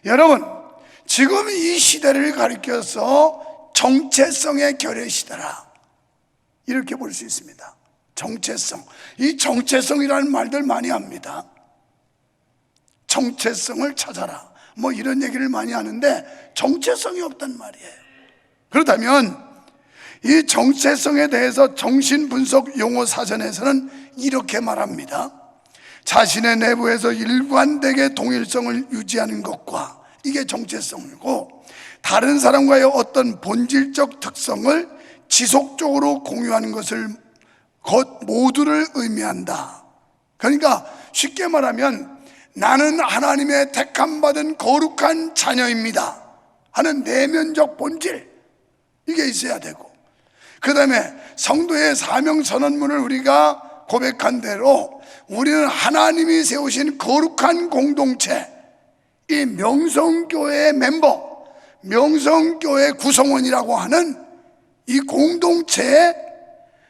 여러분, 지금 이 시대를 가리켜서 정체성의 결의 시대라, 이렇게 볼 수 있습니다. 정체성, 이 정체성이라는 말들 많이 합니다. 정체성을 찾아라, 뭐 이런 얘기를 많이 하는데 정체성이 없단 말이에요. 그렇다면 이 정체성에 대해서 정신분석 용어사전에서는 이렇게 말합니다. 자신의 내부에서 일관되게 동일성을 유지하는 것과, 이게 정체성이고, 다른 사람과의 어떤 본질적 특성을 지속적으로 공유하는 것을 모두를 의미한다. 그러니까 쉽게 말하면 나는 하나님의 택함받은 거룩한 자녀입니다 하는 내면적 본질, 이게 있어야 되고, 그 다음에 성도의 사명선언문을 우리가 고백한 대로 우리는 하나님이 세우신 거룩한 공동체, 이 명성교회의 멤버, 명성교회 구성원이라고 하는 이 공동체의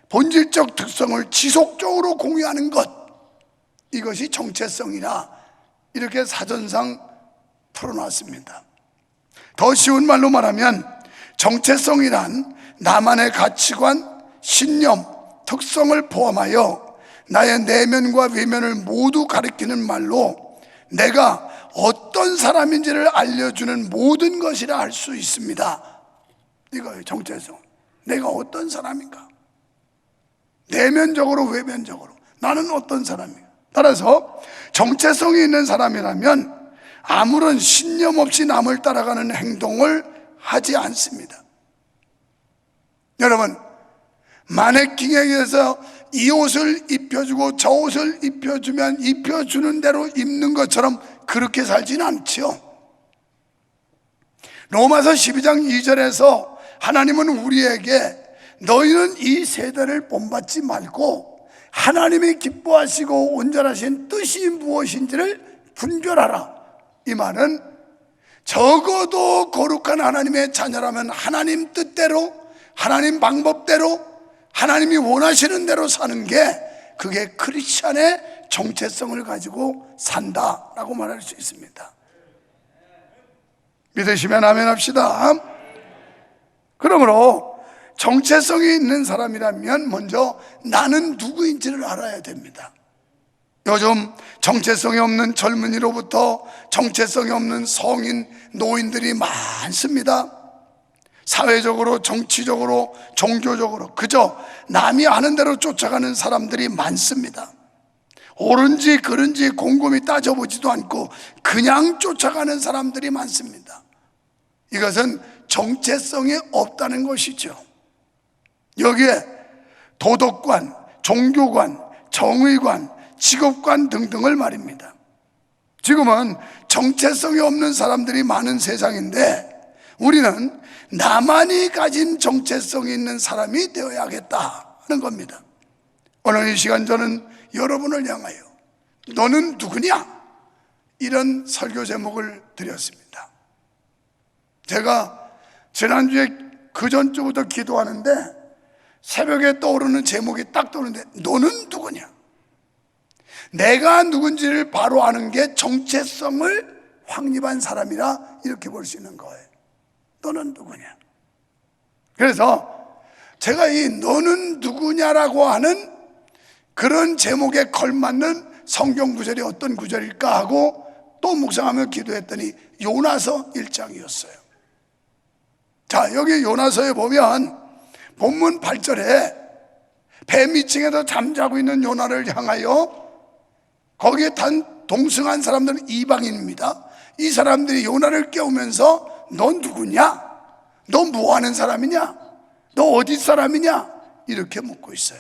본질적 특성을 지속적으로 공유하는 것, 이것이 정체성이라 이렇게 사전상 풀어놨습니다. 더 쉬운 말로 말하면 정체성이란 나만의 가치관, 신념, 특성을 포함하여 나의 내면과 외면을 모두 가리키는 말로 내가 어떤 사람인지를 알려주는 모든 것이라 할 수 있습니다. 이거예요, 정체성. 내가 어떤 사람인가, 내면적으로 외면적으로 나는 어떤 사람인가. 따라서 정체성이 있는 사람이라면 아무런 신념 없이 남을 따라가는 행동을 하지 않습니다. 여러분, 마네킹에게서 이 옷을 입혀주고 저 옷을 입혀주면 입혀주는 대로 입는 것처럼 그렇게 살지는 않죠. 로마서 12장 2절에서 하나님은 우리에게 너희는 이 세대를 본받지 말고 하나님이 기뻐하시고 온전하신 뜻이 무엇인지를 분별하라, 이 말은 적어도 거룩한 하나님의 자녀라면 하나님 뜻대로, 하나님 방법대로, 하나님이 원하시는 대로 사는 게 그게 크리스찬의 정체성을 가지고 산다라고 말할 수 있습니다. 믿으시면 아멘 합시다. 그러므로 정체성이 있는 사람이라면 먼저 나는 누구인지를 알아야 됩니다. 요즘 정체성이 없는 젊은이로부터 정체성이 없는 성인, 노인들이 많습니다. 사회적으로, 정치적으로, 종교적으로 그저 남이 하는 대로 쫓아가는 사람들이 많습니다. 옳은지 그른지 곰곰이 따져보지도 않고 그냥 쫓아가는 사람들이 많습니다. 이것은 정체성이 없다는 것이죠. 여기에 도덕관, 종교관, 정의관, 직업관 등등을 말입니다. 지금은 정체성이 없는 사람들이 많은 세상인데 우리는 나만이 가진 정체성이 있는 사람이 되어야겠다 하는 겁니다. 오늘 이 시간 저는 여러분을 향하여 너는 누구냐? 이런 설교 제목을 드렸습니다. 제가 지난주에 그 전주부터 기도하는데 새벽에 떠오르는 제목이 딱 떠오르는데 너는 누구냐? 내가 누군지를 바로 아는 게 정체성을 확립한 사람이라 이렇게 볼 수 있는 거예요. 너는 누구냐? 그래서 제가 이 너는 누구냐라고 하는 그런 제목에 걸맞는 성경 구절이 어떤 구절일까 하고 또 묵상하며 기도했더니 요나서 1장이었어요. 자, 여기 요나서에 보면 본문 8절에 배 밑층에서 잠자고 있는 요나를 향하여 거기에 탄 동승한 사람들은 이방인입니다. 이 사람들이 요나를 깨우면서 넌 누구냐? 너 뭐하는 사람이냐? 너 어디 사람이냐? 이렇게 묻고 있어요.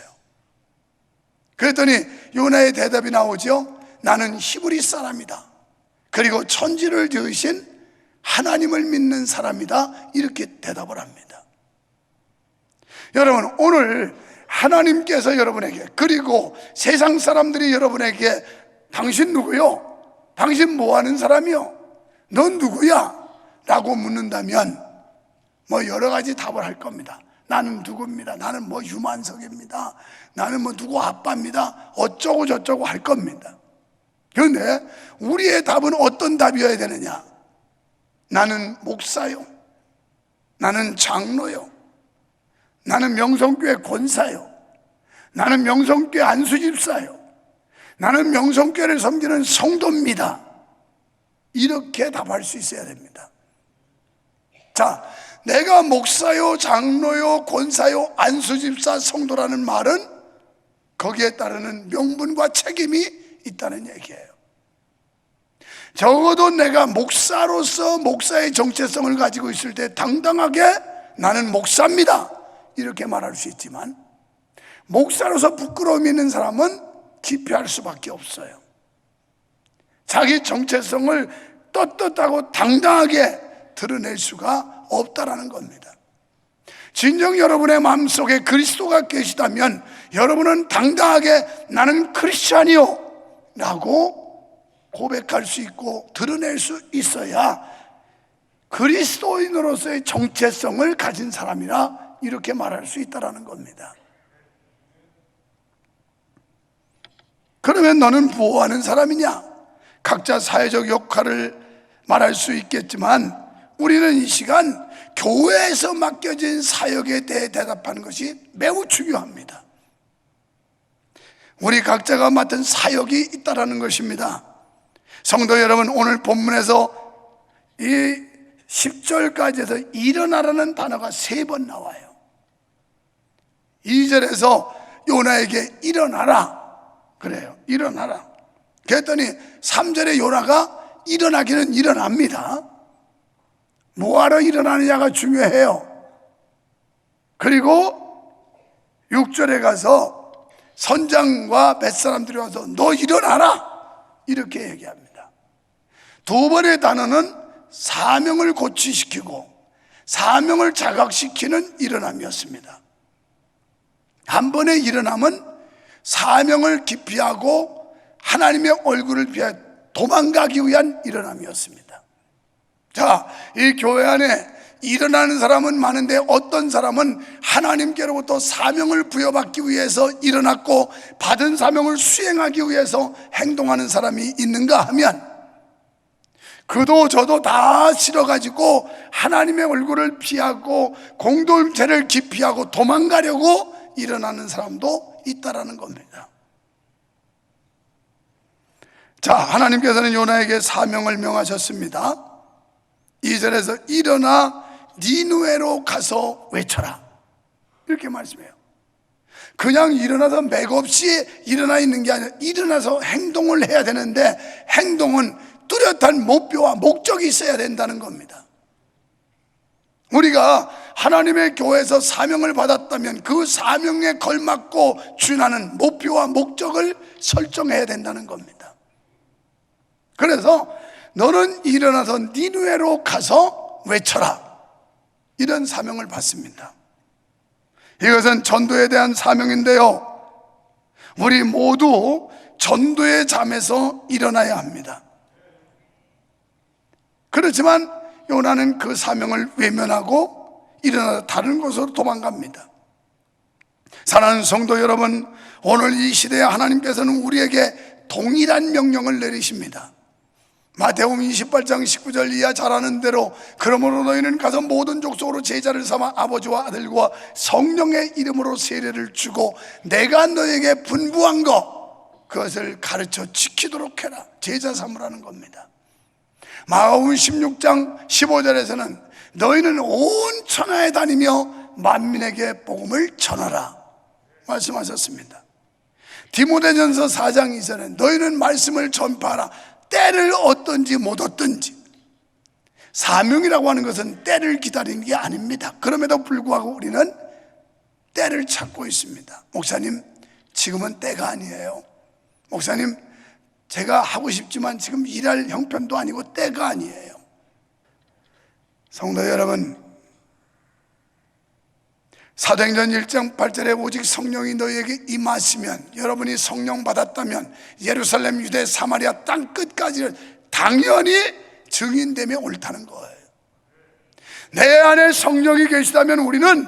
그랬더니 요나의 대답이 나오죠. 나는 히브리 사람이다. 그리고 천지를 지으신 하나님을 믿는 사람이다. 이렇게 대답을 합니다. 여러분, 오늘 하나님께서 여러분에게, 그리고 세상 사람들이 여러분에게 당신 누구요? 당신 뭐하는 사람이요? 넌 누구야? 라고 묻는다면 뭐 여러 가지 답을 할 겁니다. 나는 누구입니다. 나는 뭐 유만석입니다. 나는 뭐 누구 아빠입니다. 어쩌고 저쩌고 할 겁니다. 그런데 우리의 답은 어떤 답이어야 되느냐? 나는 목사요, 나는 장로요, 나는 명성교회 권사요, 나는 명성교회 안수집사요, 나는 명성교회를 섬기는 성도입니다. 이렇게 답할 수 있어야 됩니다. 자, 내가 목사요, 장로요, 권사요, 안수집사, 성도라는 말은 거기에 따르는 명분과 책임이 있다는 얘기예요. 적어도 내가 목사로서 목사의 정체성을 가지고 있을 때 당당하게 나는 목사입니다 이렇게 말할 수 있지만, 목사로서 부끄러움이 있는 사람은 기피할 수밖에 없어요. 자기 정체성을 떳떳하고 당당하게 드러낼 수가 없다라는 겁니다. 진정 여러분의 마음속에 그리스도가 계시다면 여러분은 당당하게 나는 크리스찬이요 라고 고백할 수 있고 드러낼 수 있어야 그리스도인으로서의 정체성을 가진 사람이라 이렇게 말할 수 있다는 겁니다. 그러면 너는 무엇하는 사람이냐? 각자 사회적 역할을 말할 수 있겠지만 우리는 이 시간 교회에서 맡겨진 사역에 대해 대답하는 것이 매우 중요합니다. 우리 각자가 맡은 사역이 있다는 것입니다. 성도 여러분, 오늘 본문에서 이 10절까지에서 일어나라는 단어가 3번 나와요. 2절에서 요나에게 일어나라 그래요. 일어나라. 그랬더니 3절에 요나가 일어나기는 일어납니다. 뭐하러 일어나느냐가 중요해요. 그리고 6절에 가서 선장과 뱃사람들이 와서 너 일어나라 이렇게 얘기합니다. 두 번의 단어는 사명을 고취시키고 사명을 자각시키는 일어남이었습니다. 한 번의 일어남은 사명을 기피하고 하나님의 얼굴을 피해 도망가기 위한 일어남이었습니다. 자, 이 교회 안에 일어나는 사람은 많은데 어떤 사람은 하나님께로부터 사명을 부여받기 위해서 일어났고 받은 사명을 수행하기 위해서 행동하는 사람이 있는가 하면 그도 저도 다 싫어가지고 하나님의 얼굴을 피하고 공동체를 기피하고 도망가려고 일어나는 사람도 있다라는 겁니다. 자, 하나님께서는 요나에게 사명을 명하셨습니다. 2절에서 일어나 니느웨로 가서 외쳐라 이렇게 말씀해요. 그냥 일어나서 맥없이 일어나 있는 게 아니라 일어나서 행동을 해야 되는데 행동은 뚜렷한 목표와 목적이 있어야 된다는 겁니다. 우리가 하나님의 교회에서 사명을 받았다면 그 사명에 걸맞고 준하는 목표와 목적을 설정해야 된다는 겁니다. 그래서 너는 일어나서 니느웨로 가서 외쳐라 이런 사명을 받습니다. 이것은 전도에 대한 사명인데요, 우리 모두 전도의 잠에서 일어나야 합니다. 그렇지만 요나는 그 사명을 외면하고 일어나서 다른 곳으로 도망갑니다. 사랑하는 성도 여러분, 오늘 이 시대에 하나님께서는 우리에게 동일한 명령을 내리십니다. 마태복음 28장 19절 이하 잘 아는 대로 그러므로 너희는 가서 모든 족속으로 제자를 삼아 아버지와 아들과 성령의 이름으로 세례를 주고 내가 너에게 분부한 것 그것을 가르쳐 지키도록 해라. 제자 삼으라는 겁니다. 마가복음 16장 15절에서는 너희는 온 천하에 다니며 만민에게 복음을 전하라 말씀하셨습니다. 디모데전서 4장 2절에 너희는 말씀을 전파하라. 때를 얻든지 못 얻든지. 사명이라고 하는 것은 때를 기다리는 게 아닙니다. 그럼에도 불구하고 우리는 때를 찾고 있습니다. 목사님, 지금은 때가 아니에요. 목사님, 제가 하고 싶지만 지금 일할 형편도 아니고 때가 아니에요. 성도 여러분, 사도행전 1장 8절에 오직 성령이 너희에게 임하시면, 여러분이 성령 받았다면 예루살렘, 유대, 사마리아 땅 끝까지는 당연히 증인되며 옳다는 거예요. 내 안에 성령이 계시다면 우리는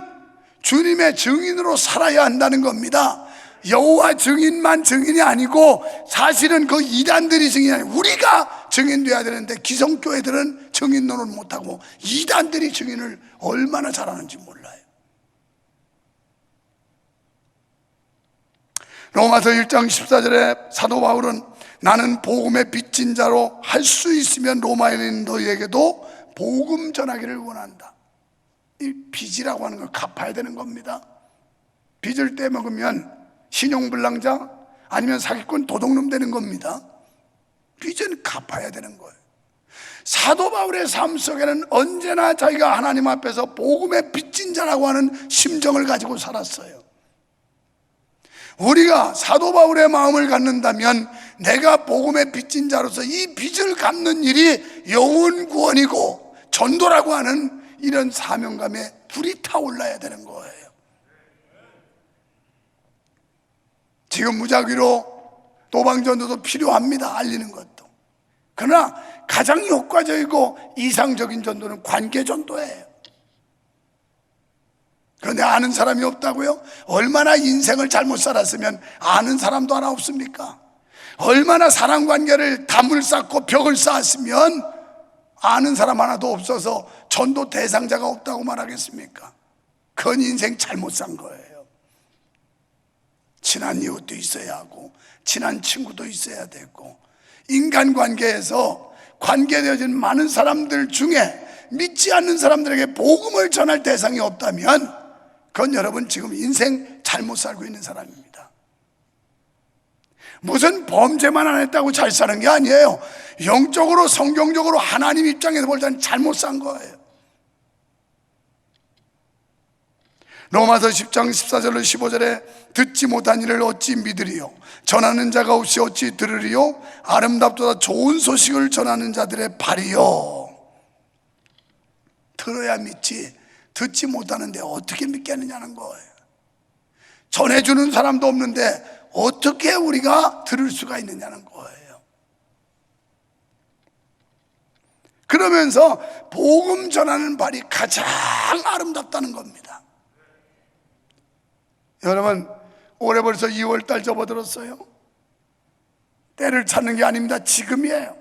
주님의 증인으로 살아야 한다는 겁니다. 여호와 증인만 증인이 아니고 사실은 그 이단들이 증인이 아니고 우리가 증인돼야 되는데, 기성교회들은 증인 노릇 못하고 이단들이 증인을 얼마나 잘하는지 몰라요. 로마서 1장 14절에 사도 바울은 나는 복음의 빚진 자로 할 수 있으면 로마에 있는 너희에게도 복음 전하기를 원한다. 이 빚이라고 하는 걸 갚아야 되는 겁니다. 빚을 떼먹으면 신용불량자 아니면 사기꾼 도둑놈 되는 겁니다. 빚은 갚아야 되는 거예요. 사도 바울의 삶 속에는 언제나 자기가 하나님 앞에서 복음의 빚진 자라고 하는 심정을 가지고 살았어요. 우리가 사도 바울의 마음을 갖는다면 내가 복음의 빚진 자로서 이 빚을 갚는 일이 영혼 구원이고 전도라고 하는 이런 사명감에 불이 타올라야 되는 거예요. 지금 무작위로 도방전도도 필요합니다. 알리는 것도. 그러나 가장 효과적이고 이상적인 전도는 관계전도예요. 그런데 아는 사람이 없다고요? 얼마나 인생을 잘못 살았으면 아는 사람도 하나 없습니까? 얼마나 사랑관계를 담을 쌓고 벽을 쌓았으면 아는 사람 하나도 없어서 전도 대상자가 없다고 말하겠습니까? 그건 인생 잘못 산 거예요. 친한 이웃도 있어야 하고 친한 친구도 있어야 되고, 인간관계에서 관계되어진 많은 사람들 중에 믿지 않는 사람들에게 복음을 전할 대상이 없다면 그건 여러분 지금 인생 잘못 살고 있는 사람입니다. 무슨 범죄만 안 했다고 잘 사는 게 아니에요. 영적으로 성경적으로 하나님 입장에서 볼 때는 잘못 산 거예요. 로마서 10장 14절로 15절에 듣지 못한 일을 어찌 믿으리요? 전하는 자가 없이 어찌 들으리요? 아름답도다 좋은 소식을 전하는 자들의 발이요. 들어야 믿지, 듣지 못하는데 어떻게 믿겠느냐는 거예요. 전해주는 사람도 없는데 어떻게 우리가 들을 수가 있느냐는 거예요. 그러면서 복음 전하는 발이 가장 아름답다는 겁니다. 여러분, 올해 벌써 2월달 접어들었어요. 때를 찾는 게 아닙니다. 지금이에요.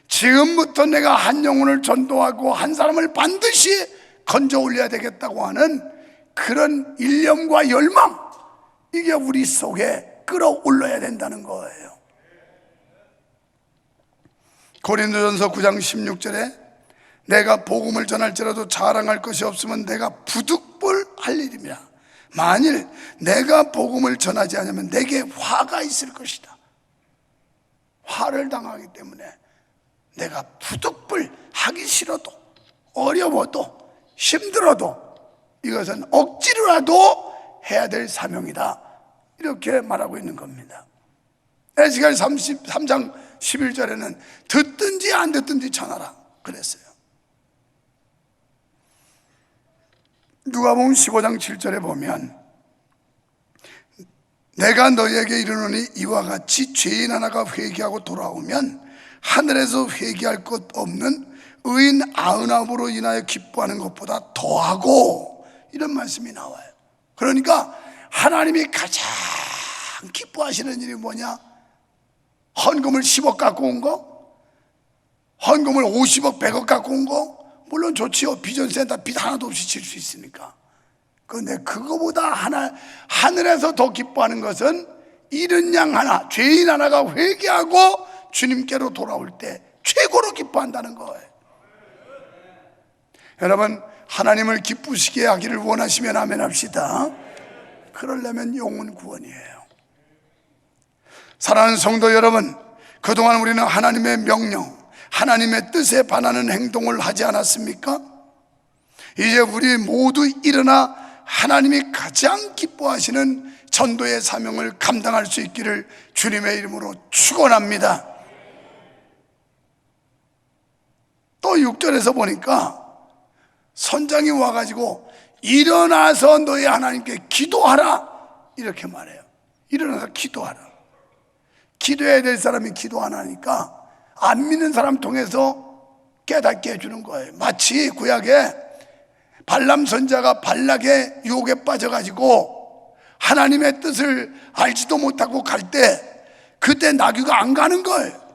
지금부터 내가 한 영혼을 전도하고 한 사람을 반드시 건져 올려야 되겠다고 하는 그런 일념과 열망, 이게 우리 속에 끌어올려야 된다는 거예요. 고린도전서 9장 16절에 내가 복음을 전할지라도 자랑할 것이 없으면 내가 부득불할 일이며 만일 내가 복음을 전하지 않으면 내게 화가 있을 것이다. 화를 당하기 때문에 내가 부득불하기 싫어도 어려워도 힘들어도 이것은 억지로라도 해야 될 사명이다, 이렇게 말하고 있는 겁니다. 에스겔 33장 11절에는 듣든지 안 듣든지 전하라 그랬어요. 누가복음 15장 7절에 보면 내가 너희에게 이르노니 이와 같이 죄인 하나가 회개하고 돌아오면 하늘에서 회개할 것 없는 의인 99으로 인하여 기뻐하는 것보다 더하고, 이런 말씀이 나와요. 그러니까 하나님이 가장 기뻐하시는 일이 뭐냐? 헌금을 10억 갖고 온 거? 헌금을 50억 100억 갖고 온 거? 물론 좋지요. 비전센터 빚 하나도 없이 질 수 있으니까. 그런데 그거보다 하늘에서 더 기뻐하는 것은 잃은 양 하나, 죄인 하나가 회개하고 주님께로 돌아올 때 최고로 기뻐한다는 거예요. 여러분, 하나님을 기쁘시게 하기를 원하시면 아멘 합시다. 그러려면 영혼 구원이에요. 사랑하는 성도 여러분, 그동안 우리는 하나님의 명령, 하나님의 뜻에 반하는 행동을 하지 않았습니까? 이제 우리 모두 일어나 하나님이 가장 기뻐하시는 전도의 사명을 감당할 수 있기를 주님의 이름으로 축원합니다. 또 6절에서 보니까 선장이 와가지고 일어나서 너희 하나님께 기도하라, 이렇게 말해요. 일어나서 기도하라. 기도해야 될 사람이 기도 안 하니까 안 믿는 사람 통해서 깨닫게 해주는 거예요. 마치 구약에 발람 선자가 발락의 유혹에 빠져가지고 하나님의 뜻을 알지도 못하고 갈 때 그때 나귀가 안 가는 거예요.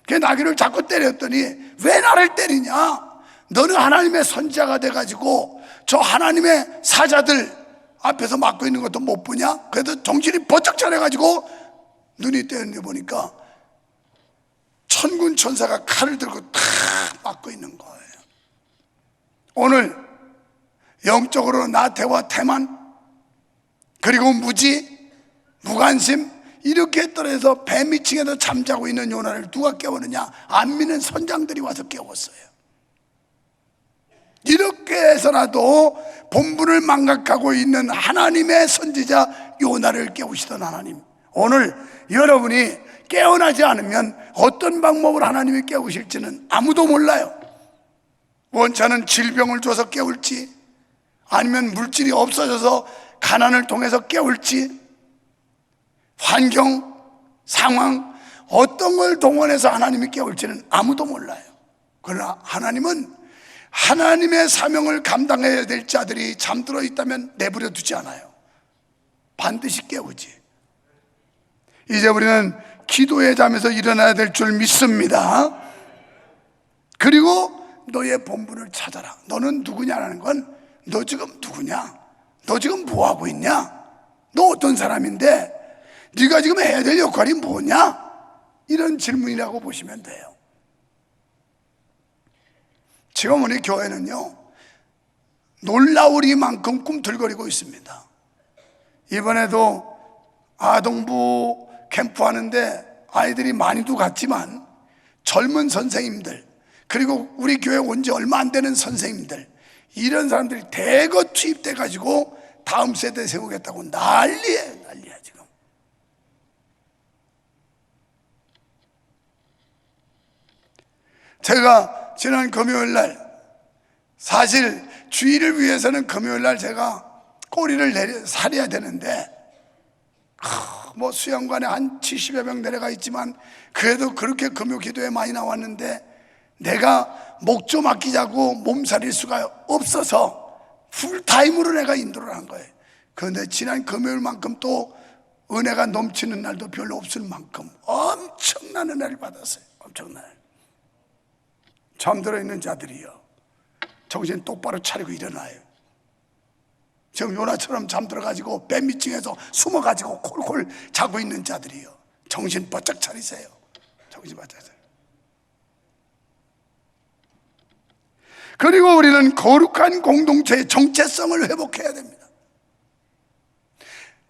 그 나귀를 자꾸 때렸더니 왜 나를 때리냐? 너는 하나님의 선지자가 돼가지고 저 하나님의 사자들 앞에서 막고 있는 것도 못 보냐? 그래도 정신이 번쩍 차려가지고 눈이 떼었는데 보니까 천군 천사가 칼을 들고 탁 막고 있는 거예요. 오늘 영적으로 나태와 태만, 그리고 무지, 무관심, 이렇게 떨어져서 배 밑층에서 잠자고 있는 요나를 누가 깨우느냐? 안 믿는 선장들이 와서 깨웠어요. 이렇게 해서라도 본분을 망각하고 있는 하나님의 선지자 요나를 깨우시던 하나님, 오늘 여러분이 깨어나지 않으면 어떤 방법으로 하나님이 깨우실지는 아무도 몰라요. 원찮은 질병을 줘서 깨울지, 아니면 물질이 없어져서 가난을 통해서 깨울지, 환경, 상황, 어떤 걸 동원해서 하나님이 깨울지는 아무도 몰라요. 그러나 하나님은 하나님의 사명을 감당해야 될 자들이 잠들어 있다면 내버려 두지 않아요. 반드시 깨우지. 이제 우리는 기도의 잠에서 일어나야 될 줄 믿습니다. 그리고 너의 본분을 찾아라. 너는 누구냐라는 건 너 지금 누구냐? 너 지금 뭐 하고 있냐? 너 어떤 사람인데? 네가 지금 해야 될 역할이 뭐냐? 이런 질문이라고 보시면 돼요. 지금 우리 교회는요, 놀라우리만큼 꿈틀거리고 있습니다. 이번에도 아동부 캠프 하는데 아이들이 많이도 갔지만 젊은 선생님들, 그리고 우리 교회 온 지 얼마 안 되는 선생님들, 이런 사람들이 대거 투입돼 가지고 다음 세대 세우겠다고 난리야 지금. 제가 지난 금요일날, 사실 주일을 위해서는 금요일날 제가 꼬리를 사려야 되는데 뭐 수양관에 한 70여 명 내려가 있지만 그래도 그렇게 금요 기도에 많이 나왔는데 내가 목 좀 아끼자고 몸살일 수가 없어서 풀타임으로 내가 인도를 한 거예요. 그런데 지난 금요일만큼 또 은혜가 넘치는 날도 별로 없을 만큼 엄청난 은혜를 받았어요. 엄청난. 잠들어 있는 자들이요, 정신 똑바로 차리고 일어나요. 지금 요나처럼 잠들어가지고 배 밑층에서 숨어가지고 콜콜 자고 있는 자들이요, 정신 바짝 차리세요. 정신 바짝 차리세요. 그리고 우리는 거룩한 공동체의 정체성을 회복해야 됩니다.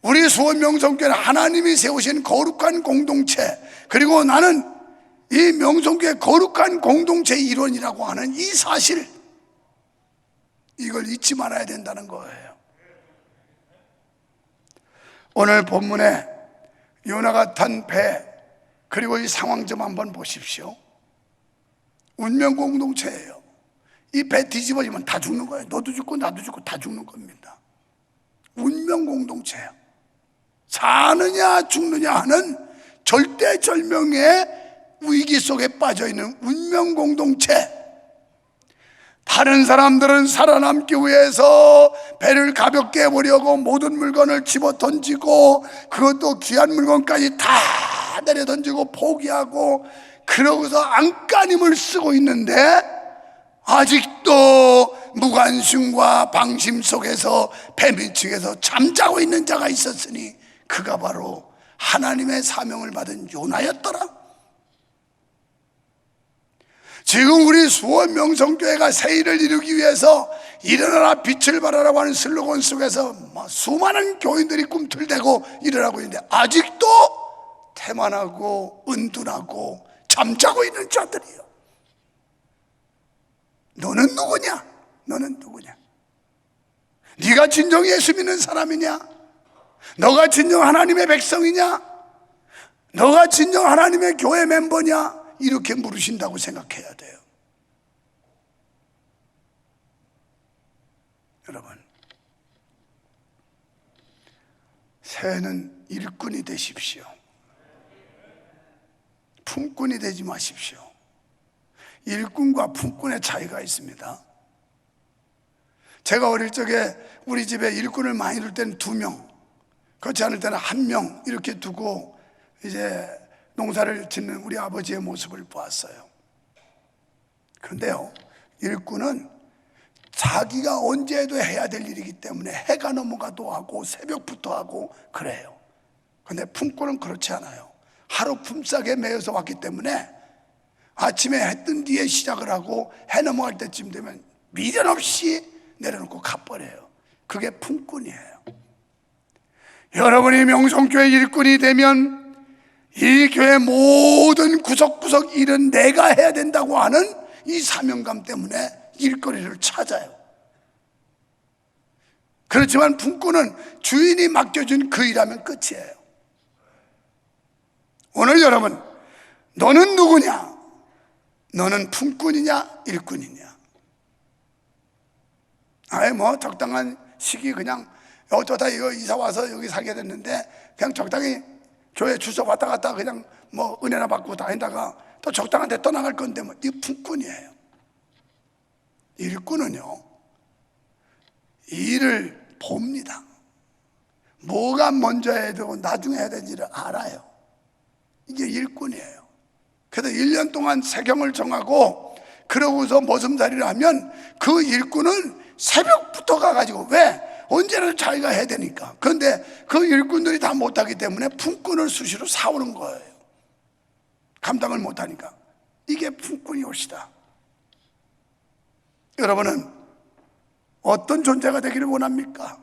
우리 수원명성교회는 하나님이 세우신 거룩한 공동체, 그리고 나는 이 명성교회 거룩한 공동체의 일원이라고 하는 이 사실, 이걸 잊지 말아야 된다는 거예요. 오늘 본문에 요나가 탄 배, 그리고 이 상황 좀 한번 보십시오. 운명 공동체예요. 이 배 뒤집어지면 다 죽는 거예요. 너도 죽고 나도 죽고 다 죽는 겁니다. 운명 공동체예요. 사느냐 죽느냐 하는 절대절명의 위기 속에 빠져있는 운명 공동체. 다른 사람들은 살아남기 위해서 배를 가볍게 해보려고 모든 물건을 집어 던지고, 그것도 귀한 물건까지 다 내려 던지고 포기하고, 그러고서 안간힘을 쓰고 있는데 아직도 무관심과 방심 속에서 배 밑층에서 잠자고 있는 자가 있었으니 그가 바로 하나님의 사명을 받은 요나였더라. 지금 우리 수원명성교회가 새 일을 이루기 위해서 일어나라 빛을 발하라고 하는 슬로건 속에서 수많은 교인들이 꿈틀대고 일어나고 있는데 아직도 태만하고 은둔하고 잠자고 있는 자들이요. 너는 누구냐? 너는 누구냐? 네가 진정 예수 믿는 사람이냐? 너가 진정 하나님의 백성이냐? 너가 진정 하나님의 교회 멤버냐? 이렇게 물으신다고 생각해야 돼요. 여러분, 새해는 일꾼이 되십시오. 품꾼이 되지 마십시오. 일꾼과 품꾼의 차이가 있습니다. 제가 어릴 적에 우리 집에 일꾼을 많이 둘 때는 2명, 그렇지 않을 때는 한 명 이렇게 두고 이제 농사를 짓는 우리 아버지의 모습을 보았어요. 그런데요, 일꾼은 자기가 언제 해도 해야 될 일이기 때문에 해가 넘어가도 하고 새벽부터 하고 그래요. 그런데 품꾼은 그렇지 않아요. 하루 품삯에 매여서 왔기 때문에 아침에 해 뜬 뒤에 시작을 하고 해 넘어갈 때쯤 되면 미련 없이 내려놓고 가버려요. 그게 품꾼이에요. 여러분이 명성교회 일꾼이 되면 이 교회 모든 구석구석 일은 내가 해야 된다고 하는 이 사명감 때문에 일거리를 찾아요. 그렇지만 품꾼은 주인이 맡겨준 그 일하면 끝이에요. 오늘 여러분, 너는 누구냐? 너는 품꾼이냐 일꾼이냐? 아예 뭐 적당한 시기 그냥 어쩌다 이거 이사 와서 여기 살게 됐는데 그냥 적당히 교회 주소 왔다 갔다 그냥 뭐 은혜나 받고 다니다가 또 적당한 데 떠나갈 건데 뭐 이 품꾼이에요. 일꾼은요, 일을 봅니다. 뭐가 먼저 해야 되고 나중에 해야 되는지를 알아요. 이게 일꾼이에요. 그래서 1년 동안 세경을 정하고 그러고서 머슴살이를 하면 그 일꾼은 새벽부터 가가지고 왜? 언제나 자기가 해야 되니까. 그런데 그 일꾼들이 다 못하기 때문에 품꾼을 수시로 사오는 거예요. 감당을 못하니까. 이게 품꾼이 옷이다. 여러분은 어떤 존재가 되기를 원합니까?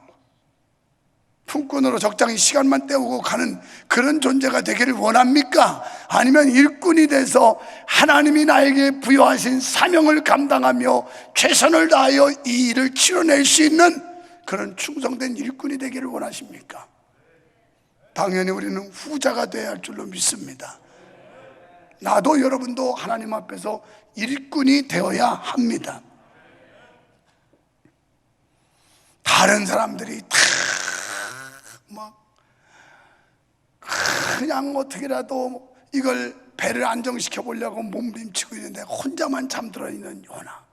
품꾼으로 적당히 시간만 때우고 가는 그런 존재가 되기를 원합니까? 아니면 일꾼이 돼서 하나님이 나에게 부여하신 사명을 감당하며 최선을 다하여 이 일을 치러낼 수 있는 그런 충성된 일꾼이 되기를 원하십니까? 당연히 우리는 후자가 되어야 할 줄로 믿습니다. 나도 여러분도 하나님 앞에서 일꾼이 되어야 합니다. 다른 사람들이 다 막 그냥 어떻게라도 이걸 배를 안정시켜 보려고 몸부림치고 있는데 혼자만 잠들어 있는 요나.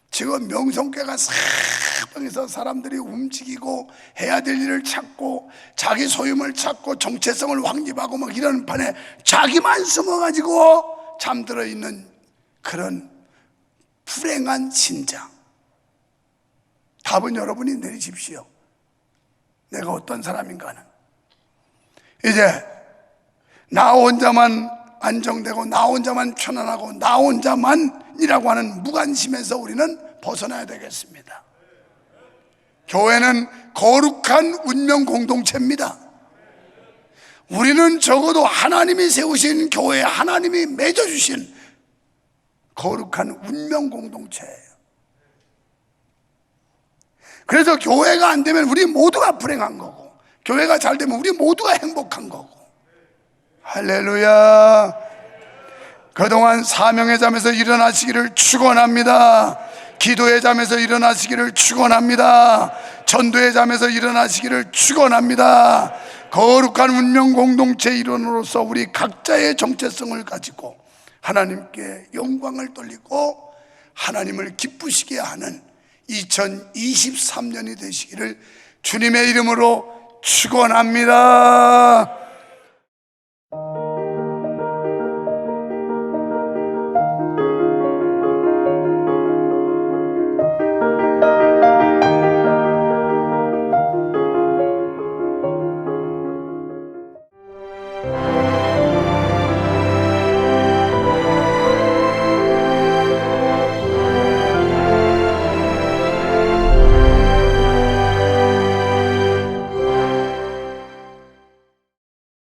지금 명성교회가 사방에서 사람들이 움직이고 해야 될 일을 찾고 자기 소임을 찾고 정체성을 확립하고 막 이러는 판에 자기만 숨어가지고 잠들어 있는 그런 불행한 신장. 답은 여러분이 내리십시오. 내가 어떤 사람인가는. 이제 나 혼자만 안정되고 나 혼자만 편안하고 나 혼자만이라고 하는 무관심에서 우리는 벗어나야 되겠습니다. 교회는 거룩한 운명 공동체입니다. 우리는 적어도 하나님이 세우신 교회, 하나님이 맺어주신 거룩한 운명 공동체예요. 그래서 교회가 안 되면 우리 모두가 불행한 거고, 교회가 잘 되면 우리 모두가 행복한 거고. 할렐루야. 그동안 사명의 잠에서 일어나시기를 축원합니다. 기도의 잠에서 일어나시기를 축원합니다. 전도의 잠에서 일어나시기를 축원합니다. 거룩한 운명 공동체 일원으로서 우리 각자의 정체성을 가지고 하나님께 영광을 돌리고 하나님을 기쁘시게 하는 2023년이 되시기를 주님의 이름으로 축원합니다.